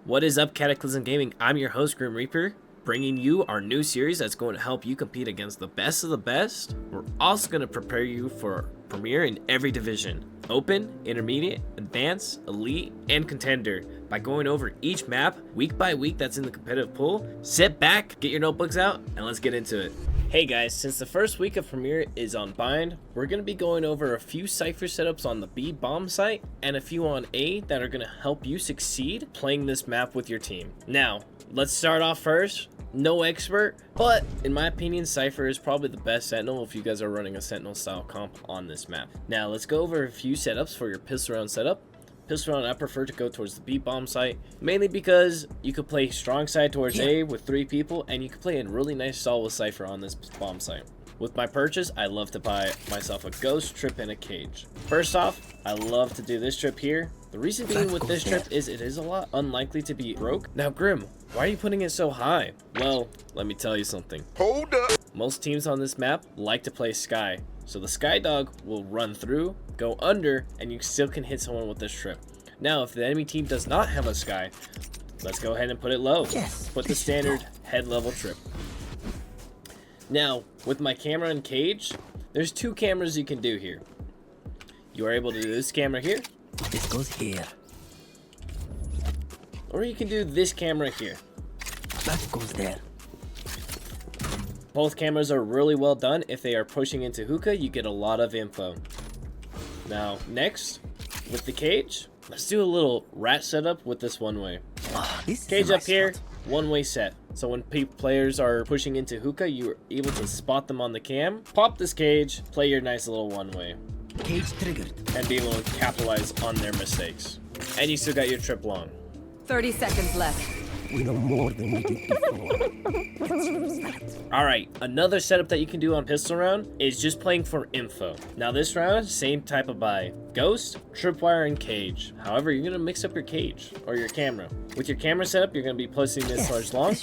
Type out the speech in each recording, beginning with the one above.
What is up, Cataclysm Gaming? I'm your host, Grim Reaper, bringing you our new series that's going to help you compete against the best of the best. We're also going to prepare you for Premier in every division: Open, Intermediate, Advanced, Elite, and Contender, by going over each map week by week that's in the competitive pool. Sit back, get your notebooks out, and let's get into it. Hey guys, since the first week of Premier is on bind, we're going to be going over a few Cypher setups on the B bomb site and a few on A that are going to help you succeed playing this map with your team. Now, let's start off first. No expert, but in my opinion, Cypher is probably the best sentinel if you guys are running a sentinel style comp on this map. Now, let's go over a few setups for your pistol round setup. Pistol round, I prefer to go towards the B bomb site, mainly because you could play strong side towards A with 3 people, and you could play a really nice stall with Cypher on this bomb site. With my purchase, I love to buy myself a ghost, trip, and a cage. First off, I love to do this trip here. The reason being with this trip is it is a lot unlikely to be broke. Now Grim, why are you putting it so high? Well, let me tell you something. Hold up! Most teams on this map like to play Sky. So the Sky Dog will run through, go under, and you still can hit someone with this trip. Now, if the enemy team does not have a Sky, let's go ahead and put it low. Put the standard head level trip. Now, with my camera and cage, there's 2 cameras you can do here. You are able to do this camera here. This goes here. Or you can do this camera here. That goes there. Both cameras are really well done. If they are pushing into hookah, you get a lot of info. Now, next, with the cage, let's do a little rat setup with this one-way. Cage up here, one-way set. So when players are pushing into hookah, you're able to spot them on the cam, pop this cage, play your nice little one-way. Cage triggered. And be able to capitalize on their mistakes. And you still got your trip long. 30 seconds left. We know more than we did before. Let's use that. Alright, another setup that you can do on pistol round is just playing for info. Now this round, same type of buy. Ghost, tripwire, and cage. However, you're going to mix up your cage or your camera. With your camera setup, you're going to be placing this large long,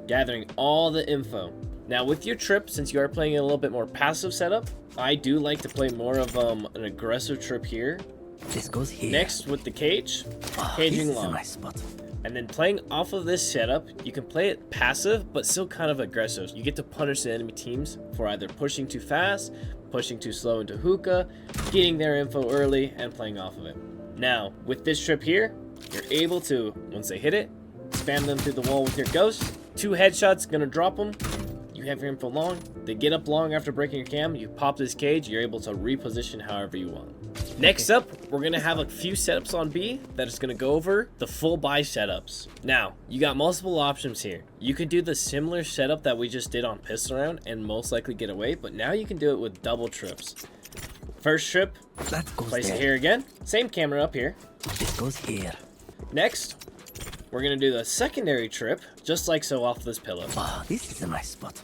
gathering all the info. Now with your trip, since you are playing a little bit more passive setup, I do like to play more of an aggressive trip here. This goes here. Next, with the cage, caging this long. is a nice spot. And then playing off of this setup, you can play it passive, but still kind of aggressive. You get to punish the enemy teams for either pushing too fast, pushing too slow into hookah, getting their info early, and playing off of it. Now, with this trip here, you're able to, once they hit it, spam them through the wall with your ghost. 2 headshots, gonna drop them. You have your info long. They get up long after breaking your cam. You pop this cage, you're able to reposition however you want. Next up, we're going to have a few setups on B that is going to go over the full buy setups. Now, you got multiple options here. You can do the similar setup that we just did on pistol round and most likely get away, but now you can do it with double trips. First trip, place it here again. Same camera up here. This goes here. Next, we're going to do the secondary trip, just like so, off this pillow. This is a nice spot.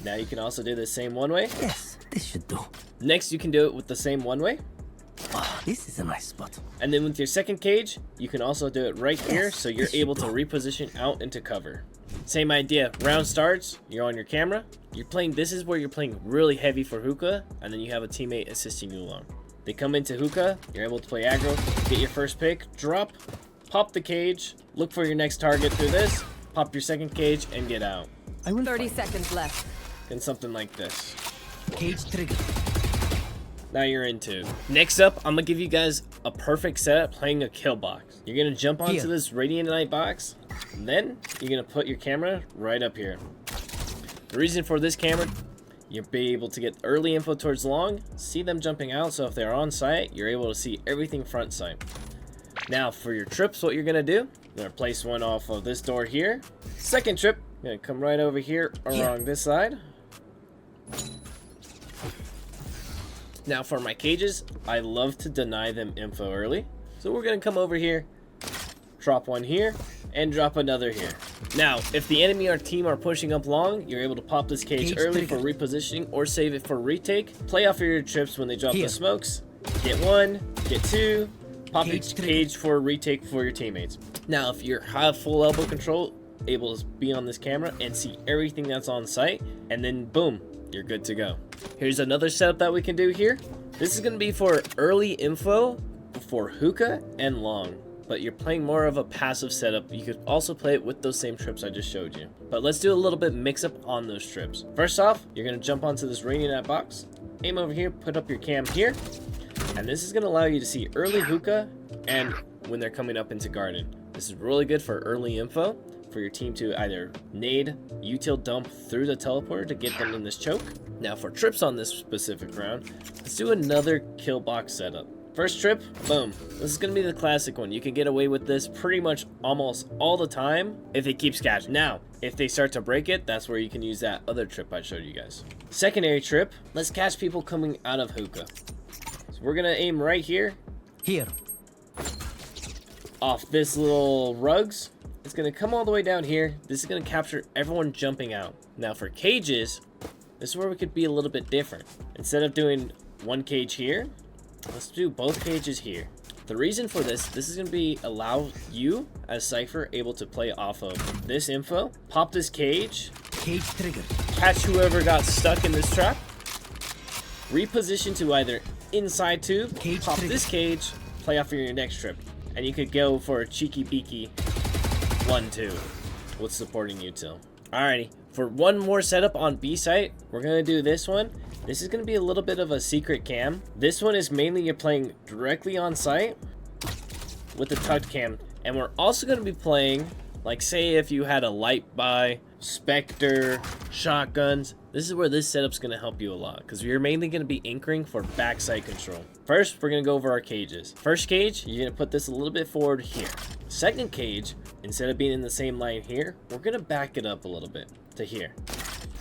Now you can also do the same one way. Yes, this should do. Next, you can do it with the same one way. This is a nice spot. And then with your second cage, you can also do it right here, so you're able to reposition out into cover. Same idea. Round starts, you're on your camera. You're playing, this is where you're playing really heavy for hookah, and then you have a teammate assisting you along. They come into hookah, you're able to play aggro, get your first pick, drop, pop the cage, look for your next target through this, pop your second cage, and get out. 30 seconds left. And something like this. Cage triggered. Now you're into. Next up, I'm gonna give you guys a perfect setup playing a kill box. You're gonna jump onto this Radiant Night box, and then you're gonna put your camera right up here. The reason for this camera, you'll be able to get early info towards long, see them jumping out, so if they're on site, you're able to see everything front site. Now for your trips, what you're gonna do, you're gonna place one off of this door here. Second trip, you're gonna come right over here along this side. Now for my cages, I love to deny them info early. So we're going to come over here, drop one here, and drop another here. Now, if the enemy or team are pushing up long, you're able to pop this cage early for repositioning or save it for retake. Play off of your trips when they drop the smokes. Get 1, get 2, pop your cage for a retake for your teammates. Now, if you have full elbow control, able to be on this camera and see everything that's on site, and then boom, you're good to go. Here's another setup that we can do here. This is going to be for early info for hookah and long. but you're playing more of a passive setup, you could also play it with those same trips I just showed you. But let's do a little bit mix up on those trips. First off, you're gonna jump onto this raining net box, aim over here, put up your cam here, and this is gonna allow you to see early hookah and when they're coming up into garden. This is really good for early info for your team to either nade, util dump through the teleporter to get them in this choke. Now for trips on this specific round, let's do another kill box setup. First trip, boom. This is gonna be the classic one. You can get away with this pretty much almost all the time if it keeps catching. Now, if they start to break it, that's where you can use that other trip I showed you guys. Secondary trip, let's catch people coming out of hookah. So we're gonna aim right here. Here. Off this little rugs. It's gonna come all the way down here. This is gonna capture everyone jumping out. Now for cages, this is where we could be a little bit different. Instead of doing one cage here, let's do both cages here. The reason for this is going to allow you as Cypher able to play off of this info, pop this cage trigger, catch whoever got stuck in this trap, reposition to either inside tube, pop this cage, play off of your next trip, and you could go for a cheeky beaky 1-2 with supporting util. Alrighty, for one more setup on B site, we're going to do this one. This is going to be a little bit of a secret cam. This one is mainly you're playing directly on site with the tucked cam. And we're also going to be playing, like say if you had a light by, Spectre, shotguns. This is where this setup's going to help you a lot because you're mainly going to be anchoring for backside control. First, we're going to go over our cages. First cage, you're going to put this a little bit forward here. Second cage, instead of being in the same line here, we're going to back it up a little bit to here.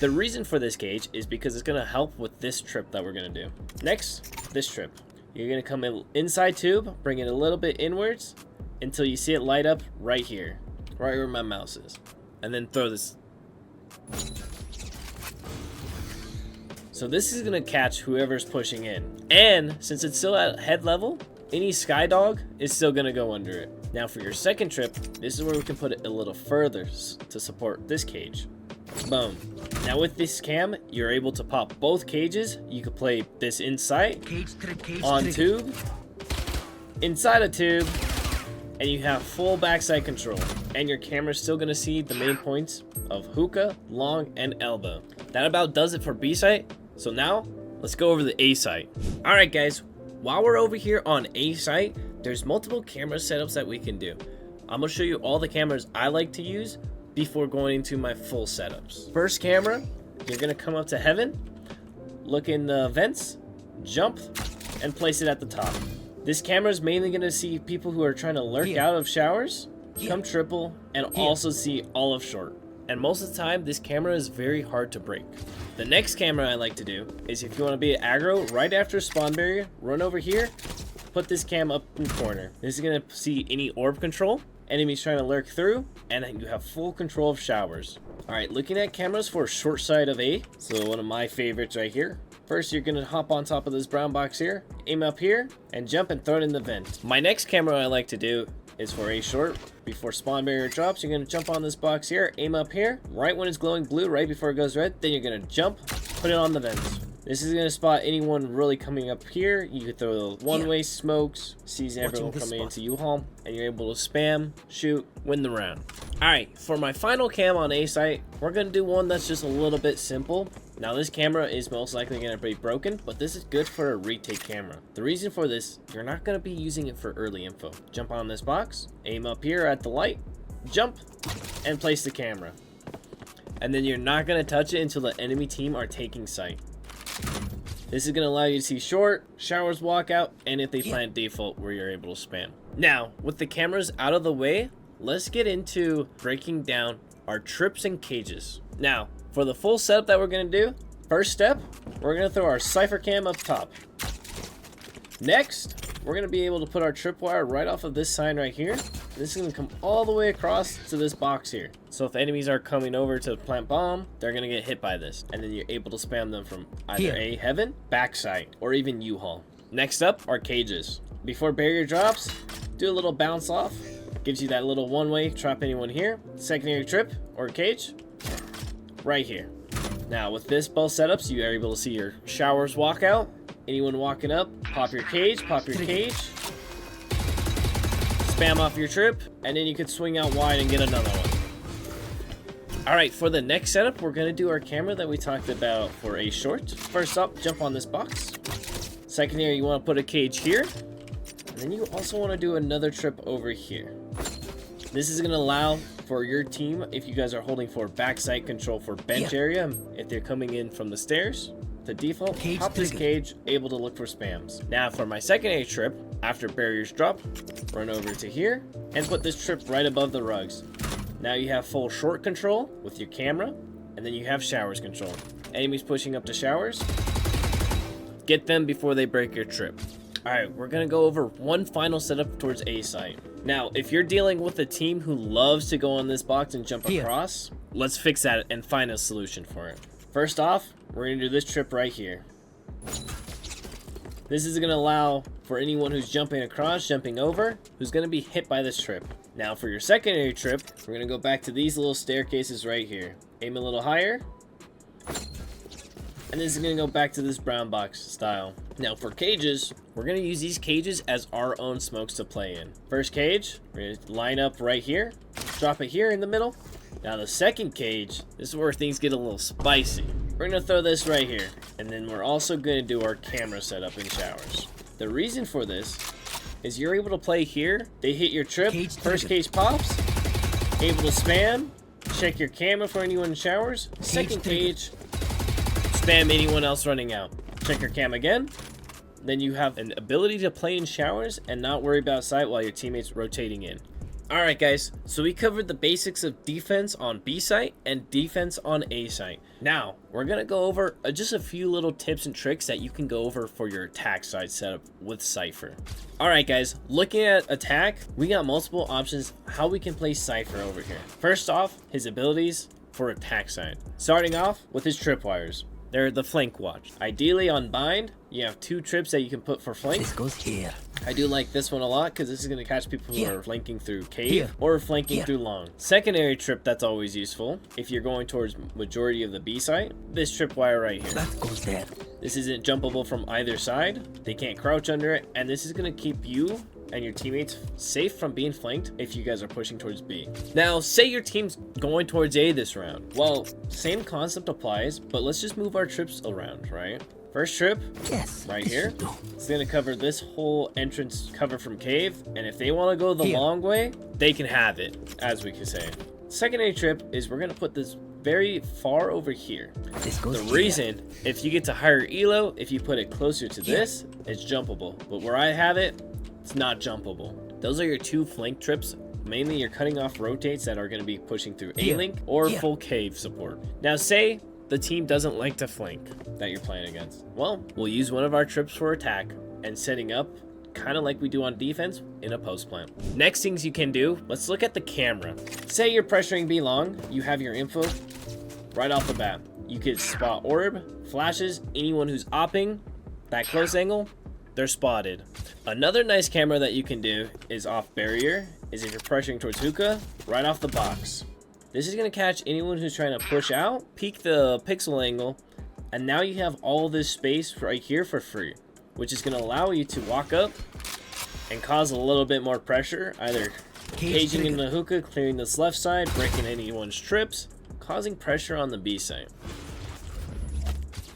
The reason for this cage is because it's going to help with this trip that we're going to do. Next, this trip. You're going to come in inside tube, bring it a little bit inwards until you see it light up right here, right where my mouse is. And then throw this. So this is going to catch whoever's pushing in. And since it's still at head level, any skydog is still going to go under it. Now for your second trip, this is where we can put it a little further to support this cage. Boom. Now with this cam, you're able to pop both cages. You could play this inside, on tube, inside a tube, and you have full backside control. And your camera's still gonna see the main points of hookah, long, and elbow. That about does it for B site. So now, let's go over the A site. Alright guys, while we're over here on A site, there's multiple camera setups that we can do. I'm gonna show you all the cameras I like to use before going into my full setups. First camera, you're gonna come up to heaven, look in the vents, jump, and place it at the top. This camera is mainly gonna see people who are trying to lurk out of showers, come triple, and also see all of short. And most of the time, this camera is very hard to break. The next camera I like to do is if you wanna be aggro right after spawn barrier, run over here, put this cam up in the corner. This is gonna see any orb control, enemies trying to lurk through, and you have full control of showers. Alright, looking at cameras for short side of A, so one of my favorites right here. First, you're gonna hop on top of this brown box here, aim up here, and jump and throw it in the vent. My next camera I like to do is for A short. Before spawn barrier drops, you're gonna jump on this box here, aim up here, right when it's glowing blue, right before it goes red, then you're gonna jump, put it on the vents. This is gonna spot anyone really coming up here. You could throw the one-way smokes, sees everyone coming into U-Haul, and you're able to spam, shoot, win the round. Alright, for my final cam on A site, we're gonna do one that's just a little bit simple. Now this camera is most likely gonna be broken, but this is good for a retake camera. The reason for this, you're not gonna be using it for early info. Jump on this box, aim up here at the light, jump, and place the camera. And then you're not gonna touch it until the enemy team are taking sight. This is going to allow you to see short, showers, walk out, and if they plant default where you're able to spam. Now, with the cameras out of the way, let's get into breaking down our trips and cages. Now, for the full setup that we're going to do, first step, we're going to throw our Cypher cam up top. Next, we're going to be able to put our tripwire right off of this sign right here. This is going to come all the way across to this box here. So if enemies are coming over to plant bomb, they're going to get hit by this. And then you're able to spam them from either A, heaven, backside, or even U-Haul. Next up are cages. Before barrier drops, do a little bounce off. Gives you that little one-way, trap anyone here. Secondary trip or cage, right here. Now with this both setups, you are able to see your showers walk out. Anyone walking up, pop your cage, spam off your trip, and then you could swing out wide and get another one. Alright, for the next setup, we're going to do our camera that we talked about for a short. First up, jump on this box. Second here, you want to put a cage here. And then you also want to do another trip over here. This is going to allow for your team, if you guys are holding for backside control for bench area, if they're coming in from the stairs, the default, pop this cage, able to look for spams. Now for my secondary trip, after barriers drop, run over to here, and put this trip right above the rugs. Now you have full short control with your camera, and then you have showers control. Enemies pushing up to showers, get them before they break your trip. Alright, we're gonna go over one final setup towards A site. Now, if you're dealing with a team who loves to go on this box and jump across, let's fix that and find a solution for it. First off, we're gonna do this trip right here. This is gonna allow for anyone who's jumping across, jumping over, who's gonna be hit by this trip. Now for your secondary trip, we're gonna go back to these little staircases right here. Aim a little higher. And this is gonna go back to this brown box style. Now for cages, we're gonna use these cages as our own smokes to play in. First cage, we're gonna line up right here, drop it here in the middle. Now the second cage, this is where things get a little spicy. We're gonna throw this right here. And then we're also gonna do our camera setup in showers. The reason for this is you're able to play here, they hit your trip, first cage pops, able to spam, check your camera for anyone in showers, second cage, spam anyone else running out, check your cam again, then you have an ability to play in showers and not worry about sight while your teammates rotating in. Alright guys, so we covered the basics of defense on B site and defense on A site. Now, we're going to go over just a few little tips and tricks that you can go over for your attack side setup with Cypher. Alright guys, looking at attack, we got multiple options how we can play Cypher over here. First off, his abilities for attack side. Starting off with his tripwires. They're the flank watch. Ideally on bind, you have 2 trips that you can put for flank. This goes here. I do like this one a lot because this is going to catch people who are flanking through cave or flanking through long. Secondary trip, that's always useful. If you're going towards majority of the B site, this tripwire right here. That goes there. This isn't jumpable from either side. They can't crouch under it, and this is going to keep you and your teammates safe from being flanked if you guys are pushing towards B. Now, say your team's going towards A this round. Well, same concept applies, but let's just move our trips around, right? First trip, right here. It's going to cover this whole entrance cover from cave, and if they want to go the long way, they can have it, as we could say. Secondary trip is we're going to put this very far over here. The reason, if you get to higher elo, if you put it closer to this, it's jumpable. But where I have it, it's not jumpable. Those are your 2 flank trips. Mainly you're cutting off rotates that are going to be pushing through A-link or full cave support. Now say the team doesn't like to flank that you're playing against. Well, we'll use one of our trips for attack and setting up kind of like we do on defense in a post plant. Next things you can do, let's look at the camera. Say you're pressuring B long, you have your info right off the bat. You could spot orb, flashes, anyone who's opping, that close angle, they're spotted. Another nice camera that you can do is off barrier, is if you're pressuring towards hookah, right off the box. This is going to catch anyone who's trying to push out, peek the pixel angle, and now you have all this space right here for free, which is going to allow you to walk up and cause a little bit more pressure, either caging in the hookah, clearing this left side, breaking anyone's trips, causing pressure on the B site.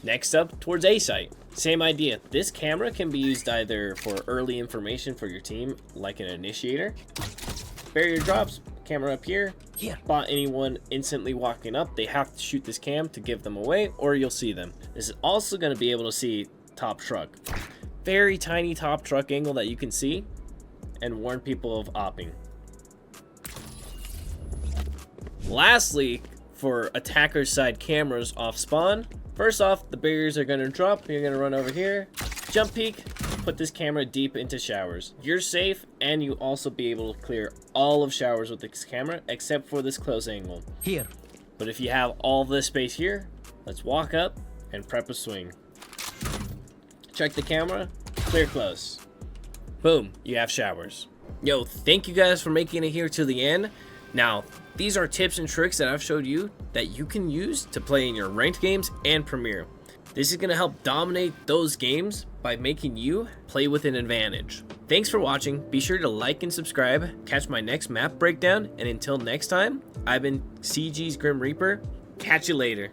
Next up, towards A site. Same idea. This camera can be used either for early information for your team, like an initiator. Barrier drops, camera up here. Spot anyone instantly walking up, they have to shoot this cam to give them away, or you'll see them. This is also going to be able to see top truck. Very tiny top truck angle that you can see and warn people of opping. Lastly, for attacker side cameras off spawn, first off, the barriers are going to drop. You're going to run over here, jump peek, put this camera deep into showers. You're safe, and you also be able to clear all of showers with this camera except for this close angle. Here. But if you have all this space here, let's walk up and prep a swing. Check the camera, clear close. Boom, you have showers. Yo, thank you guys for making it here to the end. Now, these are tips and tricks that I've showed you that you can use to play in your ranked games and Premier. This is going to help dominate those games by making you play with an advantage. Thanks for watching. Be sure to like and subscribe. Catch my next map breakdown. And until next time, I've been CG's Grim Reaper. Catch you later.